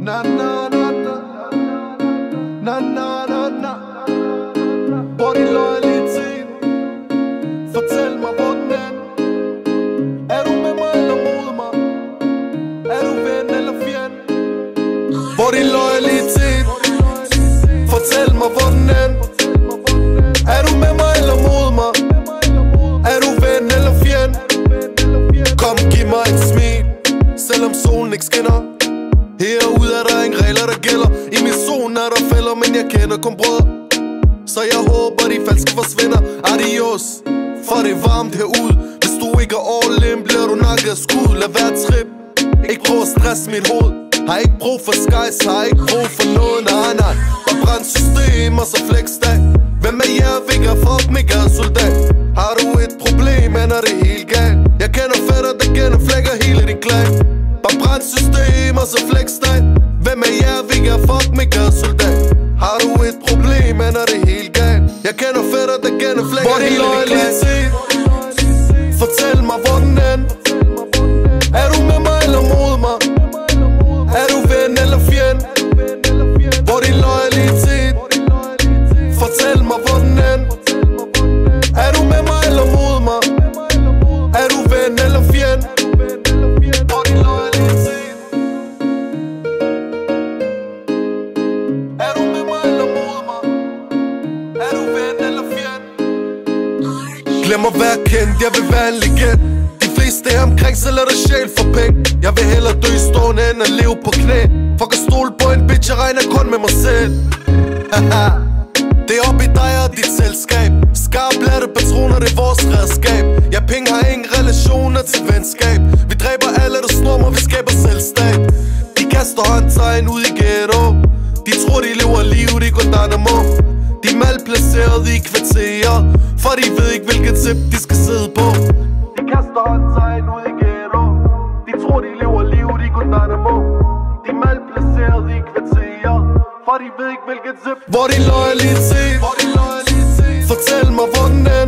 Na na na na na na na na. Hvor din loyalitet? Fortæl mig hvor den er. Er du med mig eller mod mig? Er du ven eller fjend? Hvor din loyalitet? Fortæl mig hvor den er. Er du med mig eller mod mig? Er du ven eller fjend? Kom giv mig et smil, selvom solen ikke skinner. Herude er der ingen regler der gælder. I min zone er der fælder, men jeg kender kun brød. Så jeg håber de falske forsvinder. Adios, for det er varmt herude. Hvis du ikke er all in, bliver du nakket af skud. Lad være trip, ikke prøv at stresse mit hoved. Har ikke brug for skies, har ikke brug for noget. Nej, nej, bare brænd system og så flex dag. Hvem er jer, vigger, fuck mig, er soldat. Har du et problem, ender det helt galt. Jeg kender fætter, der kender flækker hele din klan. Bare brænd system og så flex dig. Hvem er jer, vigger, fuck mig, er soldat. Har du et problem, ender det helt galt. Jeg kender fætter, der kender flækker hele din klan. Fortæl mig hvor den er. Er du med mig eller mod mig? Er du ven eller fjend? Hvor din loyalitet? Fortæl mig hvor den er. Er du med mig eller mod mig? Er du ven eller fjend? Hvor din loyalitet? Er du med mig eller mod mig? Er du ven eller fjend? Glem at være kendt, jeg vil være en legend. De fleste er omkring, så lad dig sjæl for penge. Jeg vil hellere dø stående end at leve på knæ. Fuck at stole på en bitch, jeg regner kun med mig selv. Det er op i dig og dit selskab. Skarplatte patroner, det er vores redskab. Ja, penge har ingen relationer til venskab. Vi dræber alle, der snor mig, vi skaber selvstat. De kaster håndtegn ud i ghetto. De tror, de lever liv, de går Dynamo. De er malplaceret i kvarterer, for de ved ikke, hvilket tip de skal sidde på. De kaster håndtegn ud i ghetto. De tror, de lever liv, de går Dynamo. De er malplaceret i kvarterer, for de ved ikke hvilket tip. Hvor din loyalitet? Fortæl mig hvor den er.